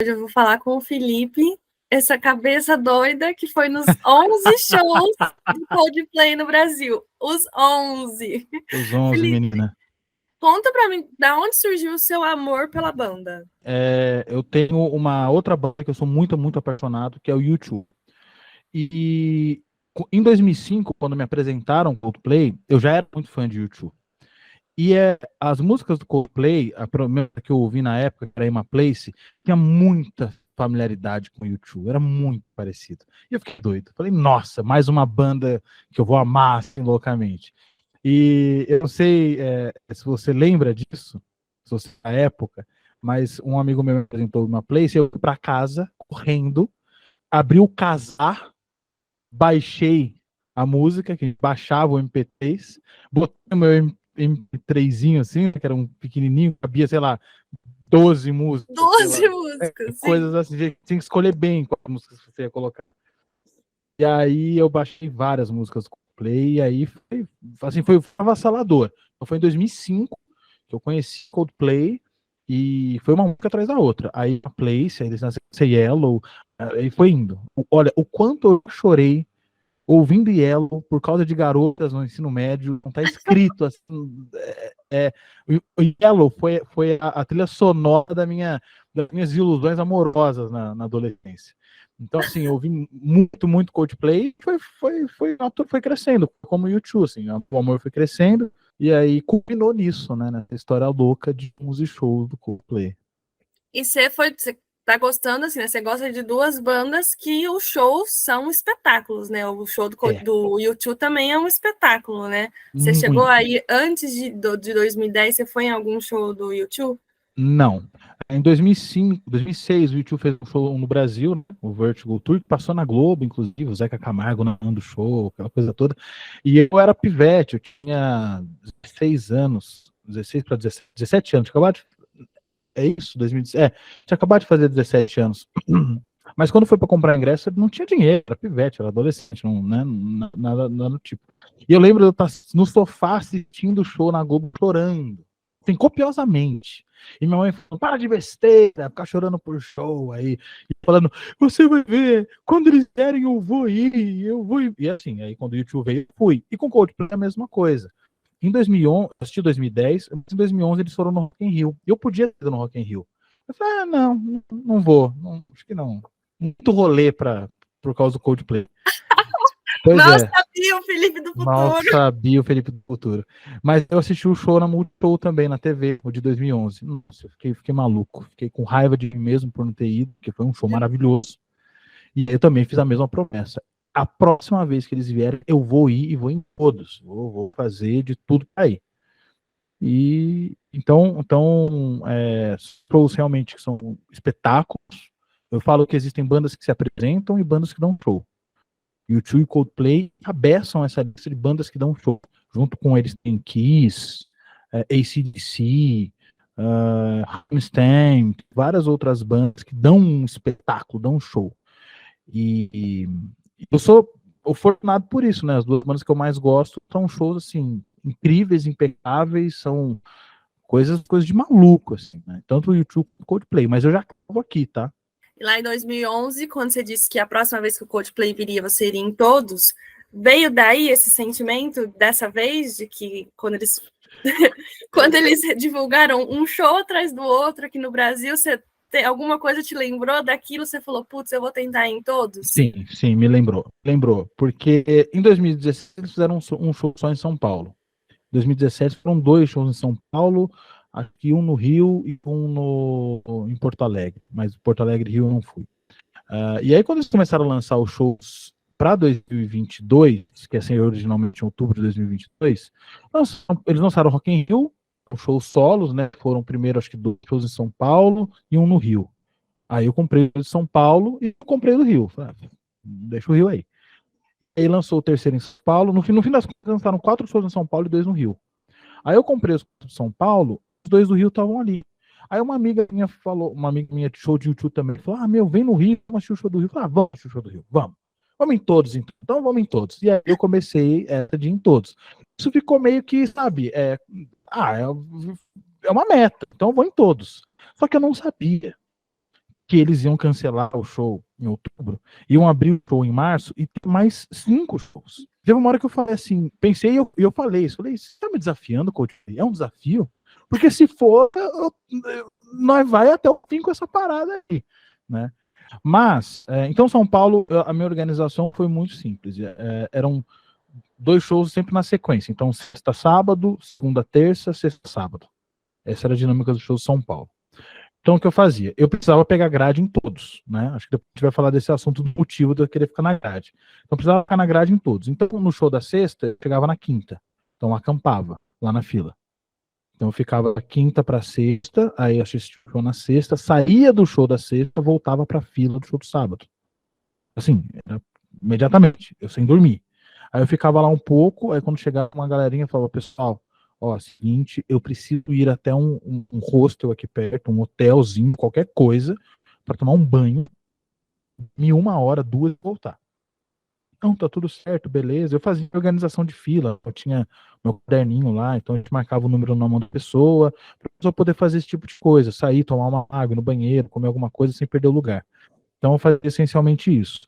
Hoje eu vou falar com o Felipe, essa cabeça doida que foi nos 11 shows do Coldplay no Brasil. Os 11. Os 11, Felipe, menina. conta pra mim, da onde surgiu o seu amor pela banda? Eu tenho uma outra banda que eu sou muito, muito apaixonado, que é o U2. E em 2005, quando me apresentaram o Coldplay, eu já era muito fã de U2. E as músicas do Coldplay, a primeira que eu ouvi na época, que era Emma Place, tinha muita familiaridade com o U2, era muito parecido. E eu fiquei doido. Falei, nossa, mais uma banda que eu vou amar assim, loucamente. E eu não sei se você lembra disso, se você na época, mas um amigo meu me apresentou uma Place, eu fui para casa correndo, abri o casar, baixei a música, que baixava o MP3, botei o meu MP3zinho assim, que era um pequenininho, cabia, sei lá, 12 músicas, sei 12 lá, músicas, sim. coisas assim, tinha que escolher bem qual música você ia colocar. E aí eu baixei várias músicas do Coldplay, e aí foi avassalador. Então foi em 2005 que eu conheci Coldplay, e foi uma música atrás da outra. Aí a Place, aí eles nasceram Yellow, aí foi indo. Olha, o quanto eu chorei ouvindo Yellow por causa de garotas no ensino médio, não tá escrito assim. O Yellow foi a trilha sonora das minhas ilusões amorosas na adolescência. Então, assim, eu ouvi muito, muito Coldplay, foi crescendo, como o U2, assim, o amor foi crescendo, e aí culminou nisso, né, nessa história louca de uns shows do Coldplay. E você tá gostando, assim, né? Você gosta de duas bandas que os shows são espetáculos, né? O show É, do U2 também é um espetáculo, né? Você chegou muito. aí, antes de 2010, você foi em algum show do U2? Não. Em 2005, 2006, o YouTube fez um show no Brasil, né, o Vertigo Tour, que passou na Globo, inclusive, o Zeca Camargo do show, aquela coisa toda. E eu era pivete, eu tinha 16 anos, 16 para 17 anos, é isso, 2017, tinha acabado de fazer 17 anos. Mas quando foi para comprar ingresso, não tinha dinheiro, era pivete, era adolescente, não, né, nada do tipo. E eu lembro de eu estar no sofá assistindo o show na Globo chorando, assim, copiosamente. E minha mãe falando, para de besteira, ficar chorando por show aí, e falando, você vai ver, quando eles derem eu vou ir. E assim, aí quando o YouTube veio, eu fui. E com o Coldplay é a mesma coisa. Em 2011, eu assisti 2010, mas em 2011 eles foram no Rock in Rio. E eu podia ir no Rock in Rio. Eu falei, não vou, acho que não. Muito rolê por causa do Coldplay. Pois Mal é, sabia o Felipe do mal futuro. sabia o Felipe do futuro. Mas eu assisti o show na Multishow também, na TV, o de 2011. Nossa, eu fiquei maluco. Fiquei com raiva de mim mesmo por não ter ido, porque foi um show maravilhoso. E eu também fiz a mesma promessa. A próxima vez que eles vierem, eu vou ir e vou em todos. Vou fazer de tudo para ir. E então shows realmente que são espetáculos. Eu falo que existem bandas que se apresentam e bandas que dão show. U2 e Coldplay cabeçam essa lista de bandas que dão show. Junto com eles tem Kiss, AC/DC, Rammstein, várias outras bandas que dão um espetáculo, dão um show. E eu sou afortunado por isso, né? As duas bandas que eu mais gosto são shows assim incríveis, impecáveis, são coisas de maluco, assim, né? Tanto o YouTube quanto o Coldplay, mas eu já acabo aqui, tá? E lá em 2011, quando você disse que a próxima vez que o Coldplay viria, você iria em todos, veio daí esse sentimento dessa vez de que quando eles divulgaram um show atrás do outro aqui no Brasil, alguma coisa te lembrou daquilo? Você falou, putz, eu vou tentar ir em todos? Sim, me lembrou. Lembrou, porque em 2016 eles fizeram um show só em São Paulo. Em 2017 foram dois shows em São Paulo, aqui um no Rio e um em Porto Alegre. Mas Porto Alegre e Rio eu não fui. E aí, quando eles começaram a lançar os shows para 2022, que é assim, originalmente em outubro de 2022, eles lançaram Rock in Rio, os shows solos, né? Foram primeiro, acho que dois shows em São Paulo e um no Rio. Aí eu comprei o de São Paulo e comprei o do Rio. Falei, deixa o Rio aí. Aí lançou o terceiro em São Paulo. No fim das contas, lançaram 4 shows em São Paulo e 2 no Rio. Aí eu comprei os de São Paulo, os 2 do Rio estavam ali. Aí uma amiga minha falou, uma amiga minha de show de YouTube também, falou: vem no Rio, vamos assistir o show do Rio. Eu falei, vamos assistir o show do Rio, vamos. Vamos em todos, então vamos em todos. E aí eu comecei de ir em todos. Isso ficou meio que, sabe, é uma meta, então eu vou em todos. Só que eu não sabia que eles iam cancelar o show em outubro, iam abrir o show em março e ter mais 5 shows. Teve uma hora que eu falei assim, pensei e eu falei isso. Falei, você tá me desafiando, Coldplay? É um desafio? Porque se for, nós vai até o fim com essa parada aí, né? Mas, então São Paulo, a minha organização foi muito simples. Eram 2 shows sempre na sequência. Então, sexta, sábado, segunda, terça, sexta, sábado. Essa era a dinâmica do show de São Paulo. Então, o que eu fazia? Eu precisava pegar grade em todos, né? Acho que depois a gente vai falar desse assunto do motivo de eu querer ficar na grade. Então, eu precisava ficar na grade em todos. Então, no show da sexta, eu chegava na quinta. Então, eu acampava lá na fila. Então, eu ficava da quinta para sexta, aí eu assistia o show na sexta, saía do show da sexta, voltava para a fila do show do sábado. Assim, imediatamente, eu sem dormir. Aí eu ficava lá um pouco, aí quando chegava uma galerinha, eu falava, pessoal, ó, seguinte, eu preciso ir até um hostel aqui perto, um hotelzinho, qualquer coisa, para tomar um banho, em 1 hora, 2 e voltar. Então, tá tudo certo, beleza. Eu fazia organização de fila, eu tinha meu caderninho lá, então a gente marcava o número na mão da pessoa, para a pessoa poder fazer esse tipo de coisa, sair, tomar uma água no banheiro, comer alguma coisa sem perder o lugar. Então, eu fazia essencialmente isso.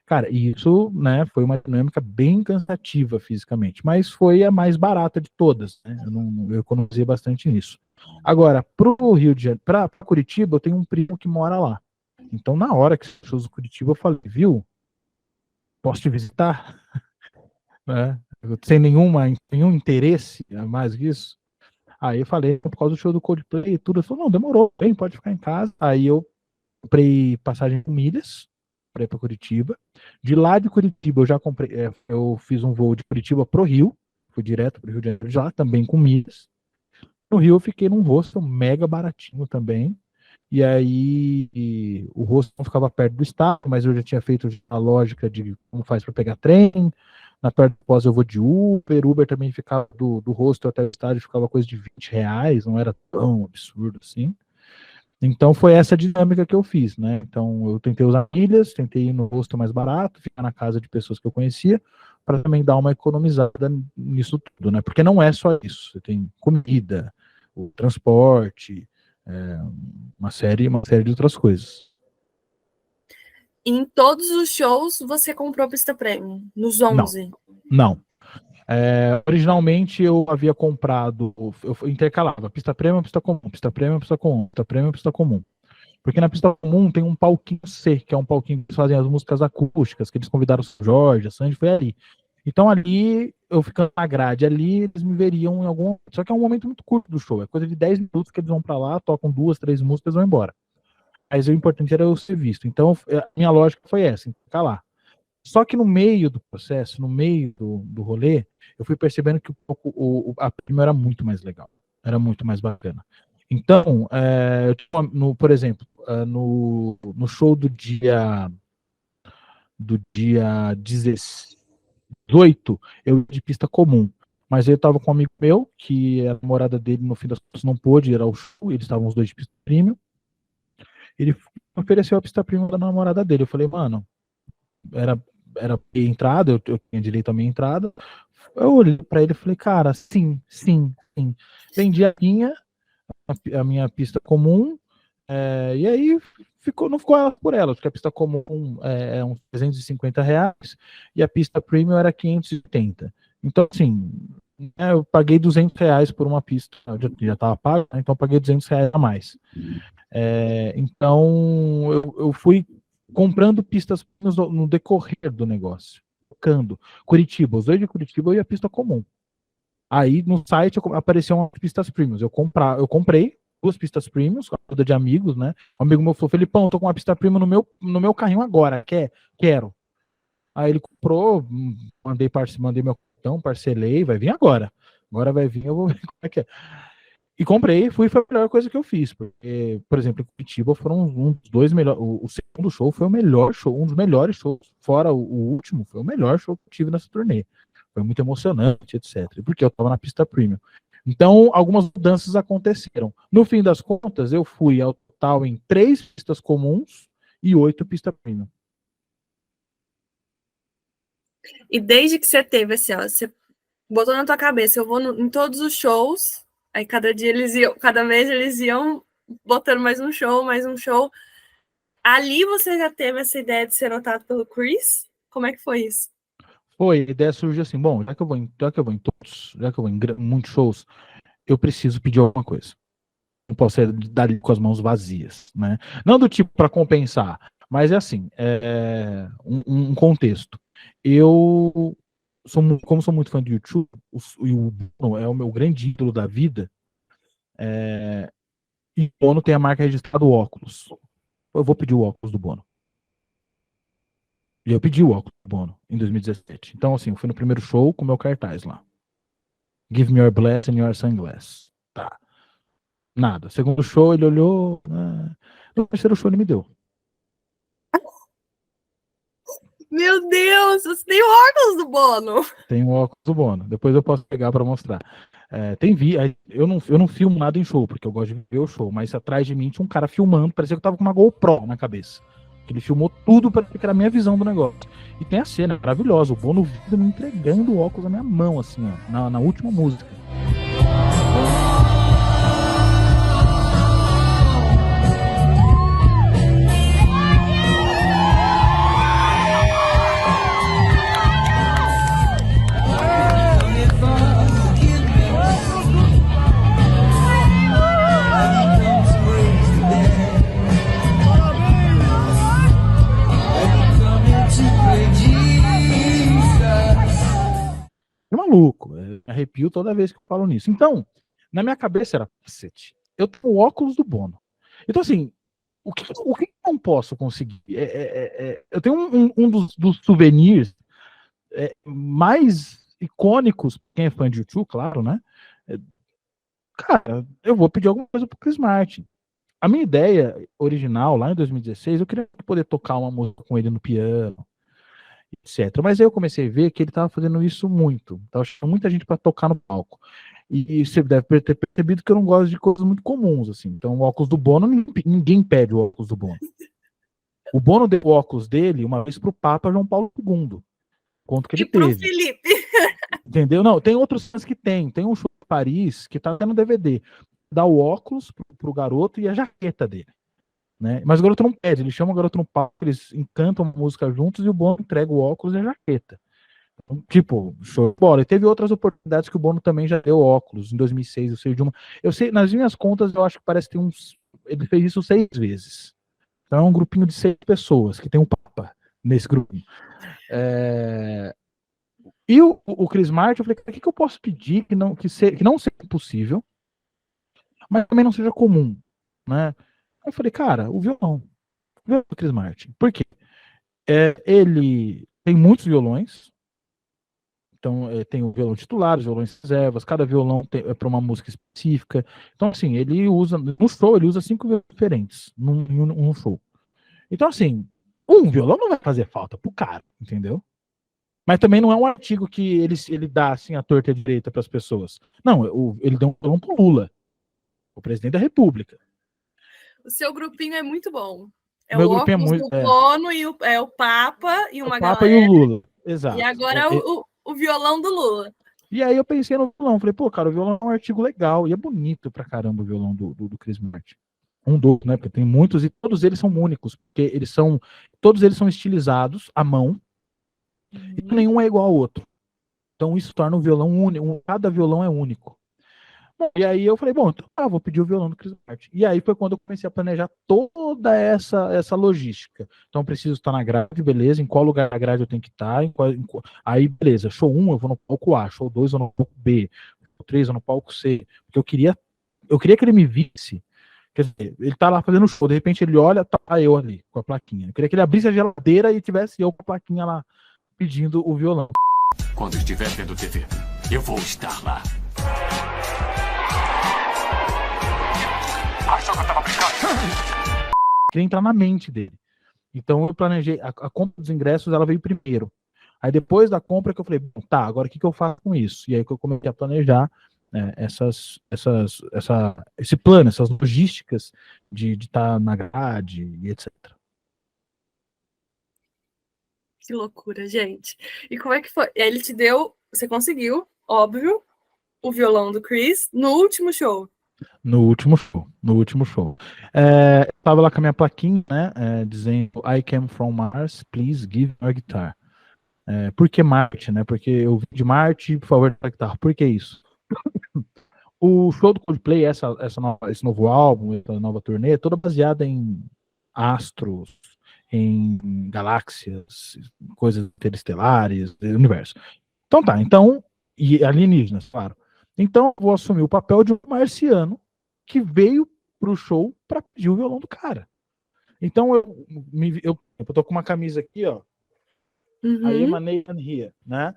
Cara, e isso, né, foi uma dinâmica bem cansativa fisicamente, mas foi a mais barata de todas, né? Eu economizei bastante nisso. Agora, pro Rio de Janeiro, para Curitiba, eu tenho um primo que mora lá. Então, na hora que você do Curitiba, eu falei, viu, posso te visitar? Né? Sem nenhum interesse a mais que isso. Aí eu falei, por causa do show do Coldplay e tudo, ele falou, não, demorou, bem, pode ficar em casa. Aí eu comprei passagem com milhas para ir para Curitiba. De lá de Curitiba eu já comprei, eu fiz um voo de Curitiba pro Rio, fui direto pro Rio de Janeiro, já também com milhas. No Rio eu fiquei num hostel mega baratinho também. E aí o hostel não ficava perto do estado, mas eu já tinha feito a lógica de como faz para pegar trem. Na perto do pós eu vou de Uber. Uber também ficava do hostel até o estádio, ficava coisa de R$ 20, não era tão absurdo assim. Então foi essa dinâmica que eu fiz, né? Então eu tentei usar milhas, tentei ir no hostel mais barato, ficar na casa de pessoas que eu conhecia, para também dar uma economizada nisso tudo, né? Porque não é só isso, você tem comida, o transporte, é, uma série de outras coisas. Em todos os shows você comprou pista premium, nos Não, 11. não. Originalmente eu havia comprado, eu intercalava pista premium, pista comum, pista premium, pista comum, pista premium, pista comum. Porque na pista comum tem um palquinho C, que é um palquinho que eles fazem as músicas acústicas, que eles convidaram o Jorge, a Sandy, foi ali. Então ali, eu ficando na grade ali, eles me veriam em algum momento. Só que é um momento muito curto do show, é coisa de 10 minutos que eles vão pra lá, tocam 2, 3 músicas e vão embora. Mas o importante era eu ser visto. Então, a minha lógica foi essa, ficar lá. Só que no meio do processo, no meio do rolê, eu fui percebendo que a prima era muito mais legal, era muito mais bacana. Então, por exemplo, no show do dia 18, eu de pista comum. Mas eu estava com um amigo meu, que a namorada dele, no fim das contas, não pôde ir ao show, eles estavam os dois de pista premium. Ele ofereceu a pista premium da namorada dele. Eu falei, mano, era entrada, eu tinha direito à minha entrada. Eu olhei pra ele e falei, cara, sim, sim, sim. Vendi a minha pista comum, e aí não ficou ela por ela, porque a pista comum é uns R$ 350 e a pista premium era 580. Então, assim, eu paguei R$ 200 por uma pista, eu já estava pago, né? Então eu paguei R$ 200 a mais. Então eu fui comprando pistas no decorrer do negócio, tocando. Curitiba, os dois de Curitiba e a pista comum. Aí no site apareceu umas pistas premium. Eu comprei 2 pistas premium, com a ajuda de amigos, né? Um amigo meu falou, Felipão, eu tô com uma pista premium no meu carrinho agora, quero. Aí ele comprou, mandei meu cartão, parcelei, vai vir agora. Agora vai vir, eu vou ver como é que é. E comprei, foi a melhor coisa que eu fiz. Porque, por exemplo, em Curitiba foram um dos 2 melhores. O segundo show foi o melhor show, um dos melhores shows, fora o último, foi o melhor show que eu tive nessa turnê. Foi muito emocionante, etc. Porque eu estava na pista premium. Então, algumas mudanças aconteceram. No fim das contas, eu fui ao total em 3 pistas comuns e 8 pistas premium. E desde que você teve, assim, ó, você botou na tua cabeça, eu vou em todos os shows, aí cada mês eles iam botando mais um show, mais um show. Ali você já teve essa ideia de ser notado pelo Chris? Como é que foi isso? Foi, a ideia surgiu assim, bom, já que eu vou em todos, já que eu vou em muitos shows, eu preciso pedir alguma coisa. Não posso sair dali com as mãos vazias, né? Não do tipo para compensar, mas é assim, um contexto. Eu como sou muito fã do YouTube, e o Bono é o meu grande ídolo da vida, e o Bono tem a marca registrada do óculos. Eu vou pedir o óculos do Bono. E eu pedi o óculos do Bono em 2017. Então, assim, eu fui no primeiro show com o meu cartaz lá. Give me your blessing and your sunglass. Tá. Nada. Segundo show, ele olhou. No terceiro show, ele me deu. Meu Deus, você tem o óculos do Bono. Tem o óculos do Bono. Depois eu posso pegar para mostrar. Eu não filmo nada em show, porque eu gosto de ver o show, mas atrás de mim tinha um cara filmando, parecia que eu tava com uma GoPro na cabeça. Ele filmou tudo para que era a minha visão do negócio. E tem a cena maravilhosa, o Bono me entregando o óculos na minha mão, assim, ó, na última música. É maluco, arrepio toda vez que eu falo nisso. Então, na minha cabeça era, cacete, eu tenho o óculos do Bono. Então, assim, o que eu não posso conseguir? Eu tenho um dos souvenirs mais icônicos, quem é fã de YouTube, claro, né? Cara, eu vou pedir alguma coisa pro Chris Martin. A minha ideia original, lá em 2016, eu queria poder tocar uma música com ele no piano, etc. Mas aí eu comecei a ver que ele estava fazendo isso muito. Tava chamando muita gente para tocar no palco. E você deve ter percebido que eu não gosto de coisas muito comuns, assim. Então, o óculos do Bono, ninguém pede o óculos do Bono. O Bono deu o óculos dele uma vez para o Papa João Paulo II, quanto que ele E pro teve. Felipe. Entendeu? Não, tem outros que tem. Tem um show em Paris que tá no DVD. Dá o óculos pro garoto e a jaqueta dele. Né? Mas o garoto não pede, ele chama o garoto no palco, eles encantam a música juntos e o Bono entrega o óculos e a jaqueta. Então, tipo, show de bola. E teve outras oportunidades que o Bono também já deu óculos. Em 2006, eu sei de uma. Eu sei, nas minhas contas, eu acho que parece que tem uns. Ele fez isso 6 vezes. Então é um grupinho de 6 pessoas, que tem um Papa nesse grupinho. E o Chris Martin, eu falei, o que eu posso pedir que não seja impossível, mas também não seja comum, né? Aí eu falei, cara, o violão do Chris Martin. Por quê? Ele tem muitos violões, então tem o violão titular, os violões reservas, cada violão é para uma música específica. Então, assim, ele usa, no show, ele usa 5 violões diferentes num show. Então, assim, um violão não vai fazer falta pro cara, entendeu? Mas também não é um artigo que ele dá assim a torta e a direita para as pessoas. Não, ele deu um violão pro Lula, o presidente da República. O seu grupinho é muito bom. É o Meu grupinho é óculos muito. do Bono e o Papa e O uma Papa e o galera. Lula. E Exato. agora o violão do Lula. E aí eu pensei no violão, falei, pô, cara, o violão é um artigo legal, e é bonito pra caramba o violão do Chris Martin. Né, porque tem muitos, e todos eles são únicos, porque todos eles são estilizados à mão, e nenhum é igual ao outro. Então isso torna o violão único, cada violão é único. Bom, e aí eu falei, bom, então, vou pedir o violão do Chris Martin. E aí foi quando eu comecei a planejar toda essa logística. Então eu preciso estar na grade, beleza, em qual lugar da grade eu tenho que estar, aí beleza, show 1 eu vou no palco A, show 2 eu vou no palco B, show 3 eu vou no palco C, porque eu queria que ele me visse, quer dizer, ele tá lá fazendo show, de repente ele olha, tá eu ali, com a plaquinha. Eu queria que ele abrisse a geladeira e tivesse eu com a plaquinha lá, pedindo o violão. Quando estiver vendo TV, eu vou estar lá. Achou que eu tava brincando? Queria entrar na mente dele. Então eu planejei, a compra dos ingressos ela veio primeiro. Aí depois da compra que eu falei, tá, agora o que eu faço com isso? E aí que eu comecei a planejar esse plano, essas logísticas de estar na grade e etc. Que loucura, gente. E como é que foi? Ele te deu, você conseguiu, óbvio, o violão do Chris no último show. No último show, no último show. Eu tava lá com a minha plaquinha, né, dizendo I came from Mars, please give me a guitar. Por que Marte, né? Porque eu vim de Marte, por favor, da guitarra. Por que isso? O show do Coldplay, esse novo álbum, essa nova turnê, é toda baseada em astros, em galáxias, coisas interestelares, universo. Então tá, e alienígenas, claro. Então eu vou assumir o papel de um marciano que veio pro show para pedir o violão do cara. Então eu tô com uma camisa aqui, ó. I am an alien here, né?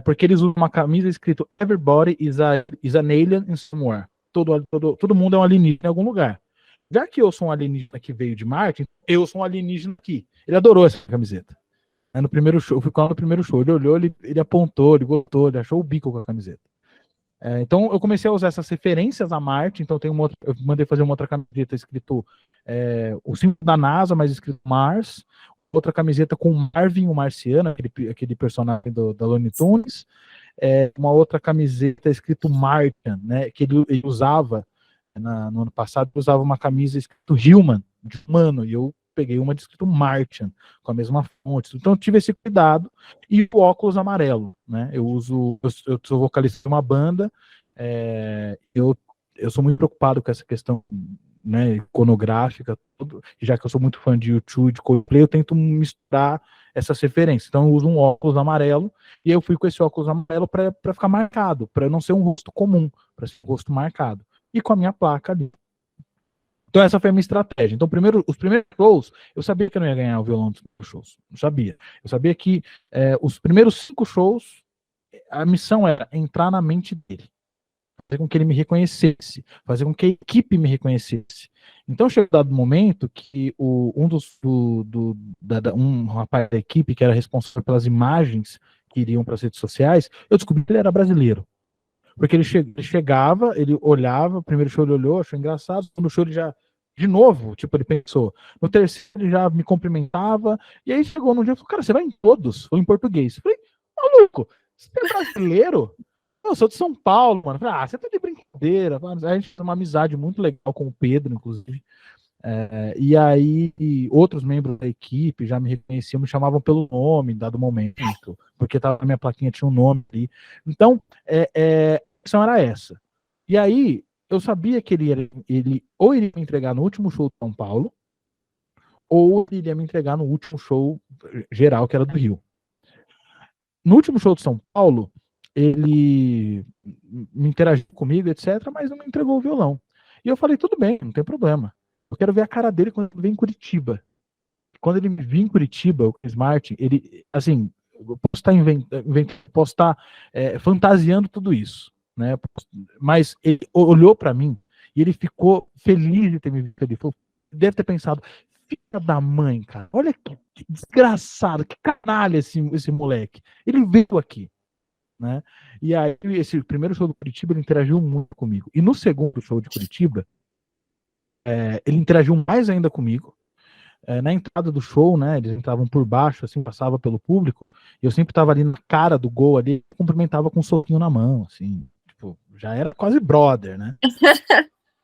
Porque eles usam uma camisa escrito Everybody is an alien in somewhere. Todo mundo é um alienígena em algum lugar. Já que eu sou um alienígena que veio de Marte, eu sou um alienígena aqui. Ele adorou essa camiseta. No primeiro show, eu fui com ela no primeiro show. Ele olhou, ele apontou, ele gostou, ele achou o bico com a camiseta. Então eu comecei a usar essas referências a Marte. Então eu mandei fazer uma outra camiseta escrito o símbolo da NASA, mas escrito Mars. Outra camiseta com Marvin, o marciano, aquele personagem da Looney Tunes. Uma outra camiseta escrito Martian, né, que ele usava no ano passado, ele usava uma camisa escrito Human, de humano, e eu peguei uma de escrito Martian, com a mesma fonte. Então eu tive esse cuidado. E o óculos amarelo, né? Eu sou vocalista de uma banda, eu sou muito preocupado com essa questão, né, iconográfica, já que eu sou muito fã de YouTube, de Coldplay, eu tento misturar essas referências. Então eu uso um óculos amarelo, e eu fui com esse óculos amarelo para ficar marcado, para não ser um rosto comum, para ser um rosto marcado. E com a minha placa ali. Então essa foi a minha estratégia. Então os primeiros shows, eu sabia que eu não ia ganhar o violão dos shows. Não sabia. Eu sabia que os primeiros 5 shows, a missão era entrar na mente dele. Fazer com que ele me reconhecesse. Fazer com que a equipe me reconhecesse. Então chegou um dado momento que um rapaz da equipe, que era responsável pelas imagens que iriam para as redes sociais, eu descobri que ele era brasileiro. Porque ele chegava, ele olhava, o primeiro show ele olhou, achou engraçado, no show ele já, de novo, tipo, ele pensou. No terceiro ele já me cumprimentava, e aí chegou num dia e falou, cara, você vai em todos, ou em português. Eu falei, maluco, você é brasileiro? Eu sou de São Paulo, mano. Eu falei, você tá de brincadeira. A gente tem uma amizade muito legal com o Pedro, inclusive. E aí outros membros da equipe já me reconheciam, me chamavam pelo nome, em dado momento, porque tava na minha plaquinha, tinha um nome ali. Então, a questão era essa. E aí, eu sabia que ele ou iria me entregar no último show de São Paulo, ou ele iria me entregar no último show geral, que era do Rio. No último show de São Paulo, ele me interagiu comigo, etc., mas não me entregou o violão. E eu falei, tudo bem, não tem problema. Eu quero ver a cara dele quando ele vem em Curitiba. Quando ele me vir em Curitiba, o Chris Martin, ele, assim, eu posso estar fantasiando tudo isso, né? Mas ele olhou para mim e ele ficou feliz de ter me visto ali. Deve ter pensado, filha da mãe, cara, olha que desgraçado, que canalha esse moleque. Ele veio aqui, né? E aí, esse primeiro show do Curitiba, ele interagiu muito comigo. E no segundo show de Curitiba, ele interagiu mais ainda comigo. Na entrada do show, né, eles entravam por baixo, assim, passava pelo público, e eu sempre estava ali na cara do gol ali, cumprimentava com um soquinho na mão, assim, tipo, já era quase brother, né?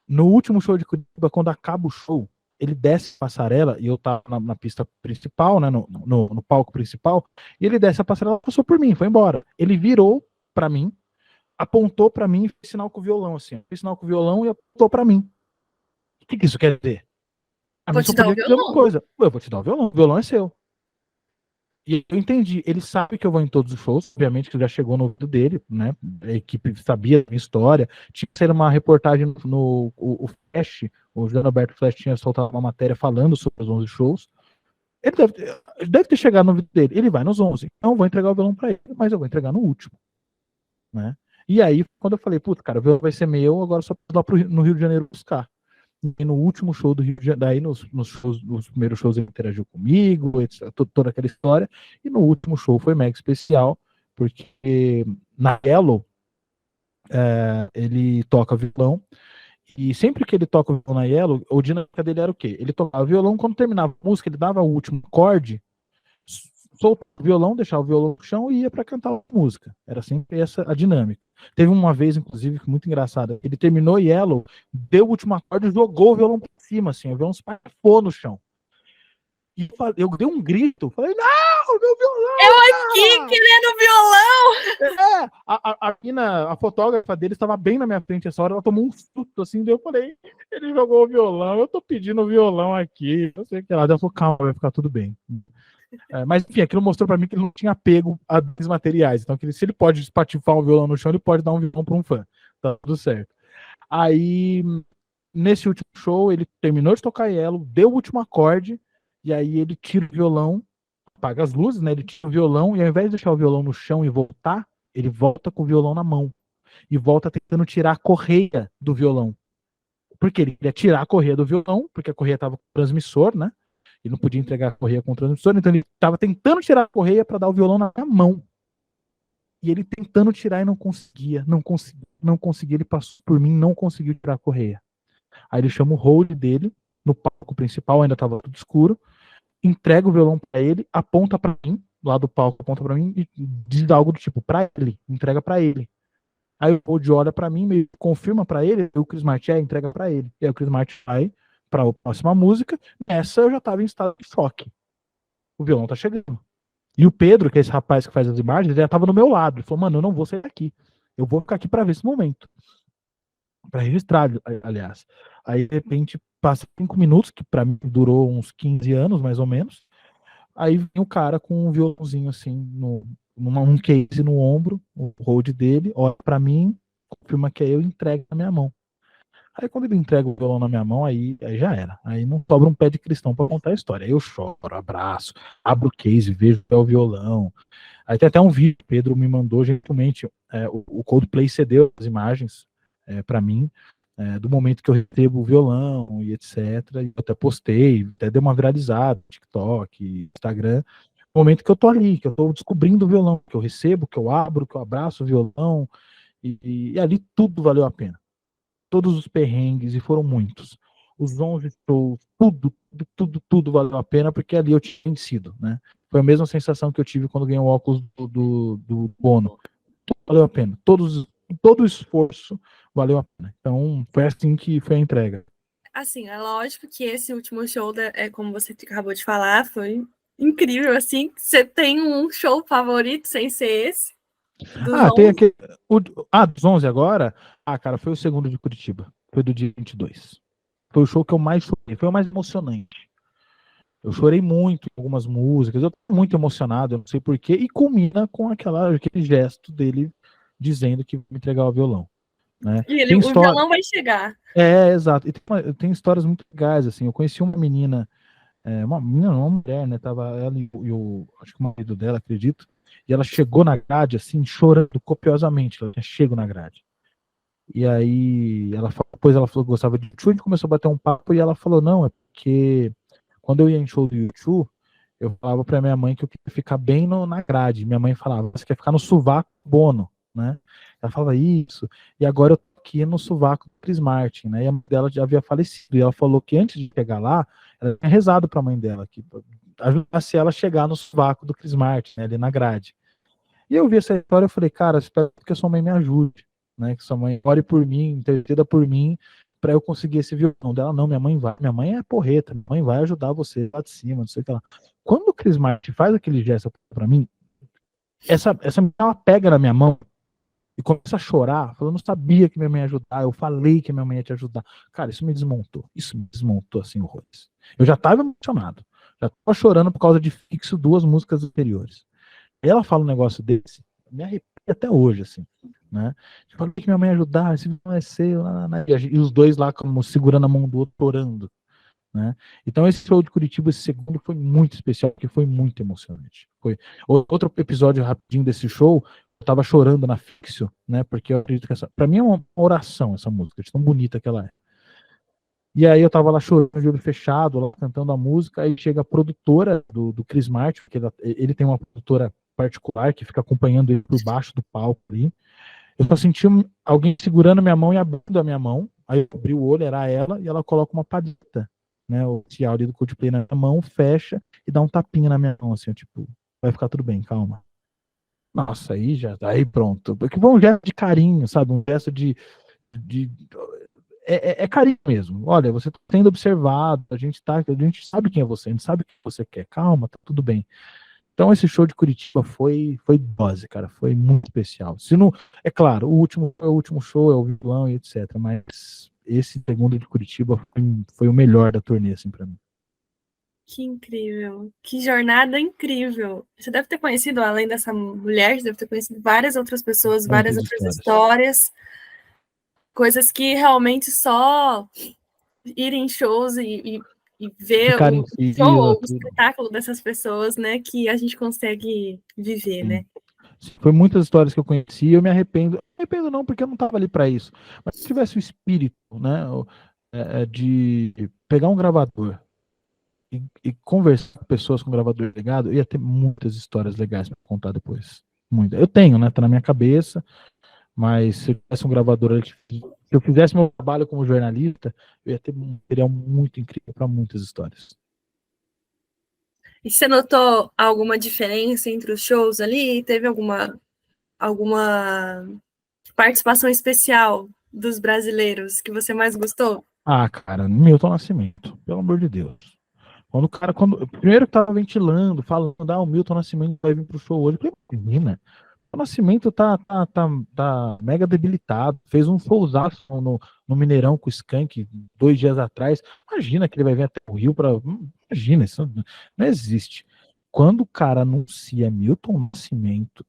No último show de Curitiba, quando acaba o show, ele desce a passarela, e eu tava na pista principal, né, no palco principal, e ele desce a passarela, passou por mim, foi embora. Ele virou pra mim, apontou pra mim e fez sinal com o violão, assim, fez sinal com o violão e apontou pra mim. O que isso quer dizer? Vou te dar o violão. Coisa. Eu vou te dar o violão é seu. E eu entendi, ele sabe que eu vou em todos os shows, obviamente que já chegou no ouvido dele, né? A equipe sabia a minha história. Tinha que ser uma reportagem o Flash, o José Alberto Flash tinha soltado uma matéria falando sobre os 11 shows. Ele deve ter chegado no ouvido dele. Ele vai nos 11. Então eu vou entregar o violão pra ele, mas eu vou entregar no último, né? E aí, quando eu falei, puta, cara, o violão vai ser meu, agora só preciso ir lá no Rio de Janeiro buscar. E no último show do Rio de Janeiro, daí nos primeiros shows ele interagiu comigo, etc, toda aquela história, e no último show foi mega especial, porque na Yellow ele toca violão, e sempre que ele toca o violão na Yellow, a dinâmica dele era o quê? Ele tocava violão, quando terminava a música, ele dava o último acorde, soltava o violão, deixava o violão no chão e ia para cantar a música. Era sempre essa a dinâmica. Teve uma vez, inclusive, muito engraçada. Ele terminou Yellow, deu o último acorde e jogou o violão pra cima, assim. O violão se espalhou no chão. E eu dei um grito. Falei, não, meu violão! Eu aqui querendo violão! A mina, a fotógrafa dele estava bem na minha frente essa hora, ela tomou um susto assim, daí eu falei, ele jogou o violão, eu tô pedindo o violão aqui, não sei o que lá. Ela falou, calma, vai ficar tudo bem. Mas enfim, aquilo mostrou pra mim que ele não tinha apego a bens materiais, então que se ele pode espatifar um violão no chão, ele pode dar um violão pra um fã, tá tudo certo. Aí, nesse último show, ele terminou de tocar Yellow, deu o último acorde, e aí ele tira o violão, apaga as luzes, né? Ele tira o violão, e ao invés de deixar o violão no chão e voltar, ele volta com o violão na mão. E volta tentando tirar a correia do violão. Porque ele queria tirar a correia do violão, porque a correia estava com o transmissor, né? Ele não podia entregar a correia com o transmissor, então ele estava tentando tirar a correia para dar o violão na mão. E ele tentando tirar e não conseguia, não conseguia, ele passou por mim, não conseguiu tirar a correia. Aí ele chama o hold dele, no palco principal, ainda estava tudo escuro, entrega o violão para ele, aponta para mim, lá do palco, aponta para mim e diz algo do tipo, para ele, entrega para ele. Aí o Hold olha para mim, meio confirma para ele, e o Chris Martin entrega para ele. E aí o Chris Martin vai para a próxima música. Nessa eu já estava em estado de choque. O violão tá chegando. E o Pedro, que é esse rapaz que faz as imagens, ele já estava no meu lado. Ele falou, mano, eu não vou sair daqui. Eu vou ficar aqui para ver esse momento. Para registrar, aliás. Aí, de repente, passa 5 minutos, que para mim durou uns 15 anos, mais ou menos. Aí vem o cara com um violãozinho assim, um case no ombro, o hold dele, olha pra mim, confirma que é eu e entrega na minha mão. Aí quando ele entrega o violão na minha mão, aí já era. Aí não sobra um pé de cristão pra contar a história. Aí eu choro, abraço, abro o case, vejo que é o violão. Aí tem até um vídeo que o Pedro me mandou gentilmente, o Coldplay cedeu as imagens pra mim, do momento que eu recebo o violão e etc. E eu até postei, até deu uma viralizada no TikTok, Instagram. No momento que eu tô ali, que eu tô descobrindo o violão, que eu recebo, que eu abro, que eu abraço o violão, e ali tudo valeu a pena. Todos os perrengues, e foram muitos. Os 11 shows, tudo valeu a pena, porque ali eu tinha vencido, né? Foi a mesma sensação que eu tive quando ganhei o óculos do Bono. Tudo valeu a pena. Todo o esforço valeu a pena. Então, foi assim que foi a entrega. Assim, é lógico que esse último show, como você acabou de falar, foi incrível, assim. Você tem um show favorito sem ser esse? Tem aquele... dos 11 agora? Cara, foi o segundo de Curitiba. Foi do dia 22. Foi o show que eu mais chorei. Foi o mais emocionante. Eu chorei muito em algumas músicas. Eu tô muito emocionado, eu não sei porquê. E culmina com aquele gesto dele dizendo que vai me entregar o violão. Né? E o violão vai chegar. Exato. E tem histórias muito legais, assim. Eu conheci uma menina, uma mulher, né? Tava ela e acho que o marido dela, acredito. E ela chegou na grade, assim, chorando copiosamente. Ela tinha chego na grade. E aí, depois ela falou que gostava de YouTube, a gente começou a bater um papo e ela falou, não, é porque quando eu ia em show do YouTube, eu falava pra minha mãe que eu queria ficar bem na grade. Minha mãe falava, você quer ficar no sovaco Bono, né? Ela falava isso. E agora eu tô aqui no sovaco do Chris Martin, né? E a mãe dela já havia falecido. E ela falou que antes de chegar lá, ela tinha rezado pra mãe dela, que ajudasse ela a chegar no sovaco do Chris Martin, né, ali na grade. E eu vi essa história e falei, cara, espero que a sua mãe me ajude, né? Que sua mãe ore por mim, interceda por mim, para eu conseguir esse violão dela. Não, minha mãe vai. Minha mãe é porreta, minha mãe vai ajudar você lá de cima, não sei o que lá. Quando o Chris Martin faz aquele gesto para mim, essa menina, ela pega na minha mão e começa a chorar, falando, eu não sabia que minha mãe ia ajudar, eu falei que minha mãe ia te ajudar. Cara, isso me desmontou assim horrores. Eu já tava emocionado, já tava chorando por causa de Fixo, 2 músicas anteriores. Aí ela fala um negócio desse, me arrepia até hoje, assim, né? Eu falei que minha mãe ia ajudar, esse não vai ser, e os dois lá como segurando a mão do outro, orando, né? Então esse show de Curitiba, esse segundo, foi muito especial, porque foi muito emocionante. Foi outro episódio rapidinho desse show, eu tava chorando na Fixio, né? Porque eu acredito que pra mim é uma oração essa música, de tão bonita que ela é. E aí eu tava lá chorando de olho fechado, lá cantando a música, aí chega a produtora do Chris Martin, porque ele tem uma produtora particular que fica acompanhando ele por baixo do palco ali. Eu só senti alguém segurando minha mão e abrindo a minha mão, aí eu abri o olho, era ela, e ela coloca uma palheta, né, o oficial ali do Coldplay na minha mão, fecha e dá um tapinha na minha mão, assim, tipo, vai ficar tudo bem, calma. Nossa, aí pronto. Porque foi um gesto de carinho, sabe? Um gesto de é carinho mesmo. Olha, você está sendo observado, a gente sabe quem é você, a gente sabe o que você quer. Calma, tá tudo bem. Então esse show de Curitiba foi dose, cara, foi muito especial. Se não, é claro, o último show, é o violão e etc, mas esse segundo de Curitiba foi o melhor da turnê, assim, para mim. Que incrível, que jornada incrível. Você deve ter conhecido, além dessa mulher, você deve ter conhecido várias outras pessoas, várias Muitas outras histórias. histórias, coisas que realmente só ir em shows e ver Ficar em o show fila, ou o tudo. espetáculo dessas pessoas, né, que a gente consegue viver, Sim. né? Foi muitas histórias que eu conheci, eu me arrependo. Me arrependo não, porque eu não estava ali para isso. Mas se eu tivesse o espírito, né, de pegar um gravador e conversar com pessoas com gravador ligado, eu ia ter muitas histórias legais para contar depois. Muita. Eu tenho, né? Tá na minha cabeça, mas se eu tivesse um gravador, se eu fizesse meu trabalho como jornalista, eu ia ter um material muito incrível para muitas histórias. E você notou alguma diferença entre os shows ali? Teve alguma participação especial dos brasileiros que você mais gostou? Ah, cara, Milton Nascimento, pelo amor de Deus. Primeiro que tava ventilando, falando, o Milton Nascimento vai vir pro show hoje. Eu falei, menina, o Nascimento tá mega debilitado. Fez um showzaço no Mineirão com o Skank 2 dias atrás. Imagina que ele vai vir até o Rio pra. Imagina, isso não existe. Quando o cara anuncia Milton Nascimento.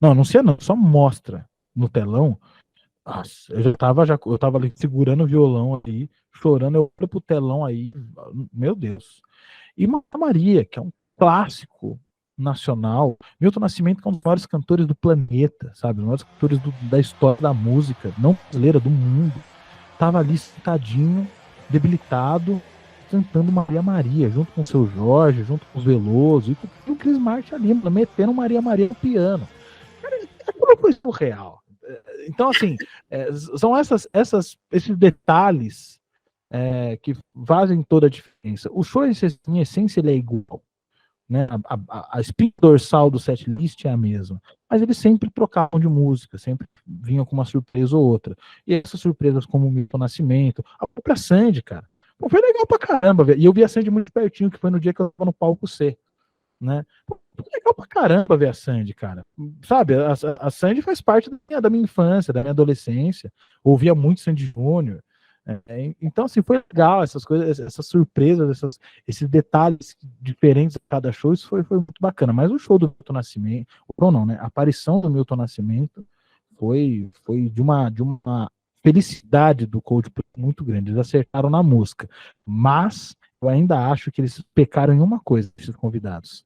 Não, anuncia não, só mostra no telão. Nossa, eu tava ali segurando o violão ali, chorando, eu olho pro telão aí, meu Deus. E Marta Maria, que é um clássico nacional, Milton Nascimento, que é um dos maiores cantores do planeta, sabe? Os maiores cantores da história da música, não brasileira, do mundo. Tava ali sentadinho, debilitado, cantando Maria Maria, junto com o seu Jorge, junto com os Veloso, e o Chris Martin ali, metendo Maria Maria no piano. Cara, aquilo foi surreal. Então, assim, são esses detalhes que fazem toda a diferença. O show, em essência, ele é igual. Né? A espinha dorsal do setlist é a mesma. Mas eles sempre trocavam de música, sempre vinham com uma surpresa ou outra. E essas surpresas, como o Milton Nascimento, a própria Sandy, cara. Pô, foi legal pra caramba, velho. E eu vi a Sandy muito pertinho, que foi no dia que eu tava no palco C. Né? Pô, legal pra caramba ver a Sandy, cara. Sabe, a Sandy faz parte da minha infância, da minha adolescência. Ouvia muito Sandy Júnior. Então, assim, foi legal essas coisas, essas surpresas, esses detalhes diferentes de cada show, isso foi muito bacana. Mas o show do Milton Nascimento, ou não, né? A aparição do Milton Nascimento foi de uma felicidade do Coldplay muito grande. Eles acertaram na música. Mas eu ainda acho que eles pecaram em uma coisa, esses convidados.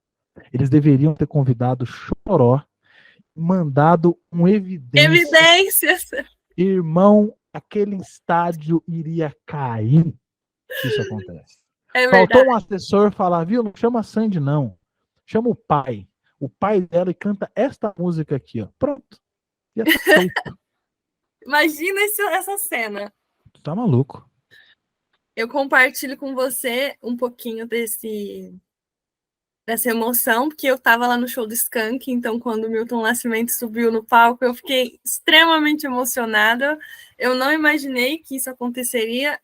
Eles deveriam ter convidado Choró, mandado um evidência. Evidências! Irmão, aquele estádio iria cair se isso acontece. É Faltou verdade. um assessor falar, viu? Não chama a Sandy, não. Chama o pai. O pai dela e canta esta música aqui, ó. Pronto. Já tá feito. Imagina essa cena. Tu tá maluco. Eu compartilho com você um pouquinho dessa emoção, porque eu estava lá no show do Skank, então quando o Milton Nascimento subiu no palco, eu fiquei extremamente emocionada. Eu não imaginei que isso aconteceria.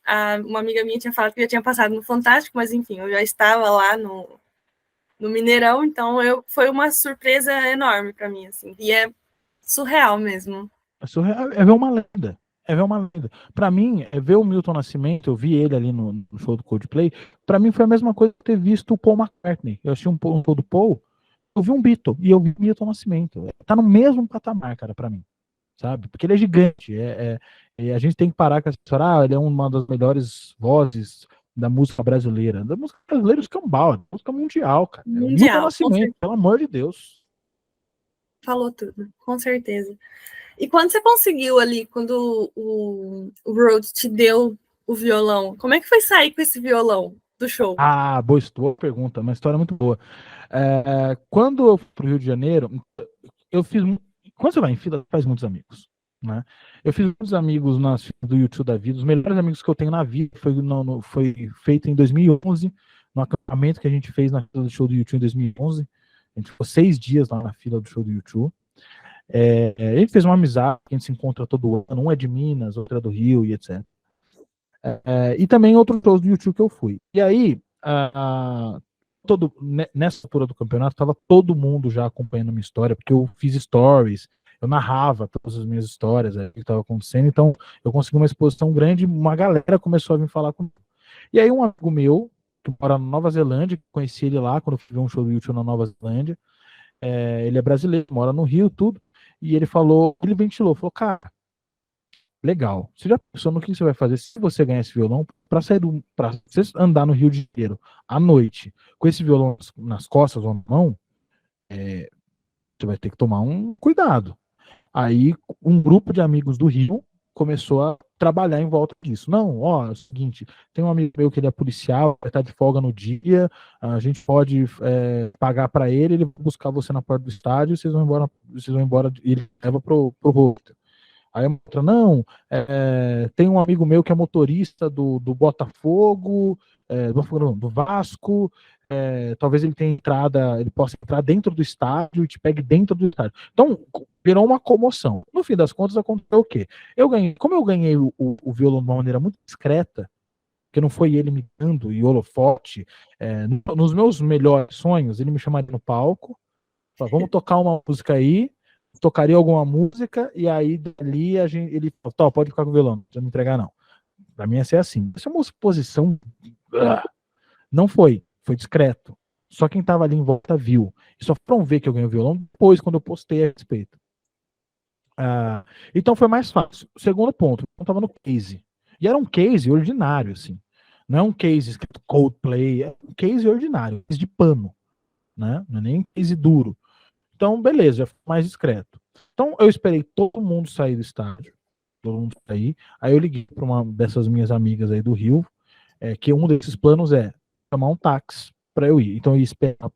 Uma amiga minha tinha falado que já tinha passado no Fantástico, mas enfim, eu já estava lá no Mineirão, então foi uma surpresa enorme para mim, assim, e é surreal mesmo. É ver uma lenda. É ver uma lenda. Pra mim, é ver o Milton Nascimento, eu vi ele ali no show do Coldplay, pra mim foi a mesma coisa que ter visto o Paul McCartney. Eu achei um show do Paul, eu vi um Beatle e eu vi o Milton Nascimento. Tá no mesmo patamar, cara, pra mim. Sabe? Porque ele é gigante. A gente tem que parar com essa história, ele é uma das melhores vozes da música brasileira. Da música brasileira, escambau, da música mundial, cara. É o Milton Nascimento, pelo amor de Deus. Falou tudo, com certeza. E quando você conseguiu ali, quando o Rhodes te deu o violão, como é que foi sair com esse violão do show? Ah, boa pergunta, uma história muito boa. Quando eu fui pro Rio de Janeiro, eu fiz. Quando você vai em fila, faz muitos amigos. Né? Eu fiz muitos amigos nas filas do YouTube da vida. Os melhores amigos que eu tenho na vida foi feito em 2011, no acampamento que a gente fez na fila do show do YouTube em 2011. A gente ficou 6 dias lá na fila do show do U2. A gente fez uma amizade, a gente se encontra todo ano, um é de Minas, outro é do Rio e etc. E também outros shows do U2 que eu fui. E aí, nessa altura do campeonato, estava todo mundo já acompanhando a minha história, porque eu fiz stories, eu narrava todas as minhas histórias, o que estava acontecendo, então eu consegui uma exposição grande, uma galera começou a vir falar comigo. E aí um amigo meu, que mora na Nova Zelândia, conheci ele lá, quando eu fui ver um show do U2 na Nova Zelândia, ele é brasileiro, mora no Rio, tudo, e ele ventilou, falou, cara, legal. Você já pensou no que você vai fazer se você ganhar esse violão para você andar no Rio de Janeiro à noite com esse violão nas costas ou na mão? Você vai ter que tomar um cuidado. Aí um grupo de amigos do Rio começou a trabalhar em volta disso. Não, ó, é o seguinte, tem um amigo meu que ele é policial, vai estar de folga no dia, a gente pode pagar para ele vai buscar você na porta do estádio, vocês vão embora e ele leva pro rosto. Aí a outra, não, tem um amigo meu que é motorista do Botafogo, do Vasco, talvez ele possa entrar dentro do estádio e te pegue dentro do estádio. Então, virou uma comoção. No fim das contas, aconteceu o quê? Como eu ganhei o violão de uma maneira muito discreta, que não foi ele me dando e holofote, nos meus melhores sonhos, ele me chamaria no palco, falou, vamos tocar uma música aí, tocaria alguma música, e aí dali ele falou, pode ficar com o violão, não precisa me entregar não. Pra mim ia ser assim. Isso é uma exposição. Não foi discreto. Só quem tava ali em volta viu. E só foram ver que eu ganhei o violão depois, quando eu postei a respeito. Então foi mais fácil. O segundo ponto, eu tava no case. E era um case ordinário, assim. Não é um case escrito Coldplay, é um case ordinário, case de pano, né? Não é nem case duro. Então, beleza, já foi mais discreto. Então, eu esperei todo mundo sair do estádio. Todo mundo sair. Aí eu liguei para uma dessas minhas amigas aí do Rio, que um desses planos é chamar um táxi para eu ir. Então, eu ia esperar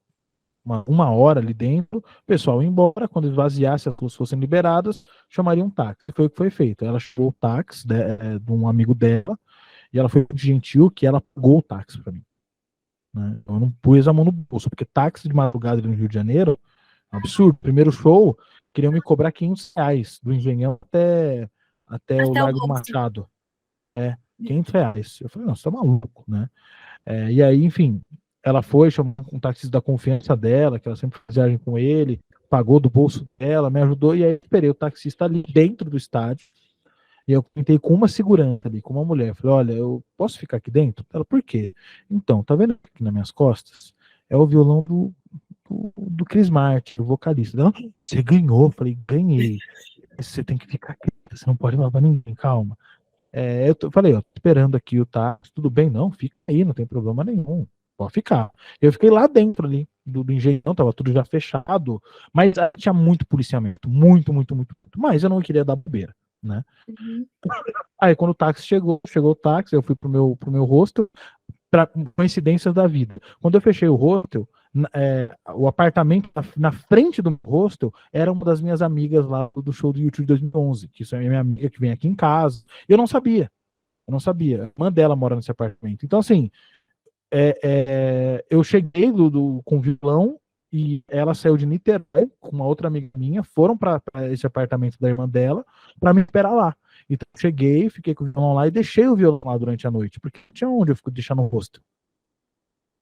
uma hora ali dentro, o pessoal ia embora. Quando esvaziasse, as luzes fossem liberadas, chamaria um táxi. Foi o que foi feito. Ela chamou o táxi de um amigo dela, e ela foi muito gentil que ela pagou o táxi para mim. Né? Eu não pus a mão no bolso, porque táxi de madrugada ali no Rio de Janeiro, absurdo. Primeiro show, queriam me cobrar R$ 500 do Engenhão até o Largo do Machado. R$ 500. Eu falei, não, você tá maluco, né? E aí, enfim, ela foi, chamou um taxista da confiança dela, que ela sempre faz viagem com ele, pagou do bolso dela, me ajudou, e aí eu esperei o taxista ali dentro do estádio, e eu comentei com uma segurança ali, com uma mulher, falei, olha, eu posso ficar aqui dentro? Ela, por quê? Então, tá vendo aqui nas minhas costas? É o violão do Chris Martin, o vocalista. Ela, você ganhou? Eu falei, ganhei. Você tem que ficar aqui, você não pode falar pra ninguém, calma. Eu falei, ó, esperando aqui o táxi, tudo bem? Não, fica aí, não tem problema nenhum, pode ficar. Eu fiquei lá dentro ali, do engenhão, tava tudo já fechado, mas tinha muito policiamento, muito, muito, muito, muito, mas eu não queria dar bobeira, né? Uhum. Aí quando o táxi chegou o táxi, eu fui pro meu hostel, pra coincidências da vida. Quando eu fechei o hostel, o apartamento na frente do hostel era uma das minhas amigas lá do show do YouTube de 2011, que isso é minha amiga que vem aqui em casa. Eu não sabia. A irmã dela mora nesse apartamento. Então, assim, eu cheguei com violão e ela saiu de Niterói com uma outra amiga minha, foram para esse apartamento da irmã dela para me esperar lá. Então, cheguei, fiquei com o violão lá e deixei o violão lá durante a noite, porque não tinha onde eu fico deixando no hostel.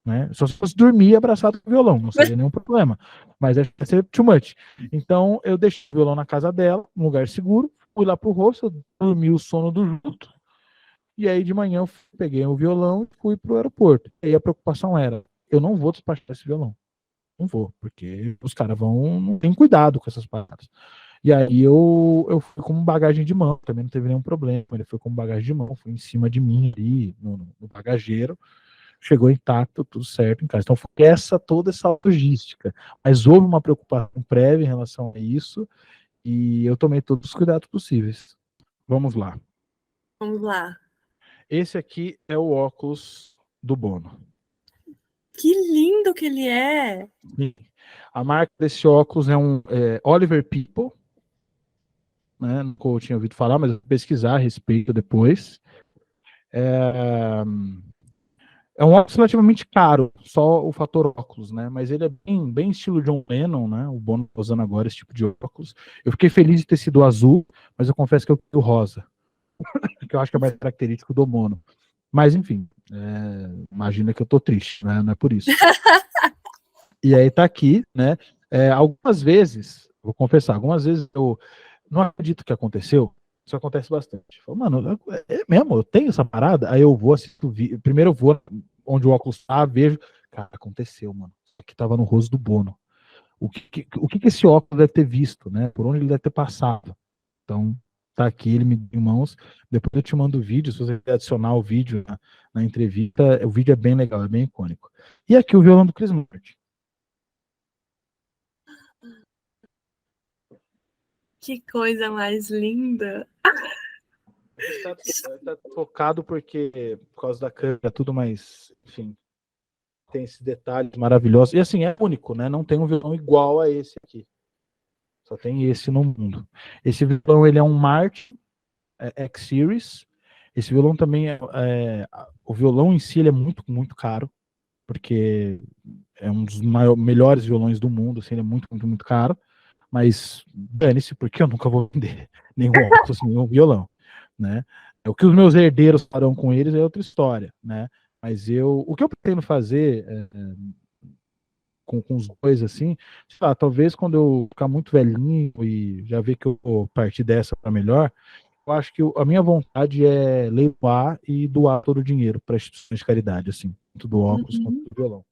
Né? Só se fosse dormir abraçado com o violão, não seria nenhum problema. Mas ia ser too much. Então, eu deixei o violão na casa dela, num lugar seguro, fui lá pro hostel, dormi o sono do junto, e aí de manhã eu peguei o violão e fui pro aeroporto. E aí a preocupação era, eu não vou despachar esse violão. Não vou, porque os caras não tem cuidado com essas paradas. E aí eu fui com bagagem de mão, também não teve nenhum problema. Ele foi com bagagem de mão, foi em cima de mim ali, no bagageiro. Chegou intacto, tudo certo em casa. Então foi toda essa logística. Mas houve uma preocupação prévia em relação a isso e eu tomei todos os cuidados possíveis. Vamos lá. Vamos lá. Esse aqui é o óculos do Bono. Que lindo que ele é! Sim. A marca desse óculos é um Oliver People. Né? Nunca eu tinha ouvido falar, mas eu vou pesquisar a respeito depois. É um óculos relativamente caro, só o fator óculos, né? Mas ele é bem estilo John Lennon, né? O Bono tá usando agora esse tipo de óculos. Eu fiquei feliz de ter sido azul, mas eu confesso que eu quero o rosa, que eu acho que é mais característico do Bono. Mas, enfim, imagina que eu tô triste, né? Não é por isso. E aí tá aqui, né? Algumas vezes, vou confessar, algumas vezes eu não acredito que aconteceu. Isso acontece bastante. Falo, mano, é mesmo? Eu tenho essa parada? Aí eu vou, assisto o vídeo. Primeiro eu vou onde o óculos tá, vejo. Cara, aconteceu, mano. Que tava no rosto do Bono. O que esse óculos deve ter visto, né? Por onde ele deve ter passado. Então, tá aqui, ele me deu em mãos. Depois eu te mando o vídeo. Se você quiser adicionar o vídeo na entrevista, o vídeo é bem legal, é bem icônico. E aqui o violão do Chris Martin. Que coisa mais linda. Tá focado porque, por causa da câmera, tudo mais, enfim, tem esses detalhes maravilhosos. E assim, é único, né? Não tem um violão igual a esse aqui. Só tem esse no mundo. Esse violão, ele é um Martin X-Series. Esse violão também o violão em si ele é muito, muito caro, porque é um dos melhores violões do mundo, assim, ele é muito, muito, muito caro. Mas dane-se, porque eu nunca vou vender nenhum óculos, nenhum violão, né? O que os meus herdeiros farão com eles é outra história, né? Mas o que eu pretendo fazer com os dois, assim, talvez quando eu ficar muito velhinho e já ver que eu vou partir dessa para melhor, eu acho que a minha vontade é leiloar e doar todo o dinheiro para instituições de caridade, assim, tanto do óculos quanto do violão.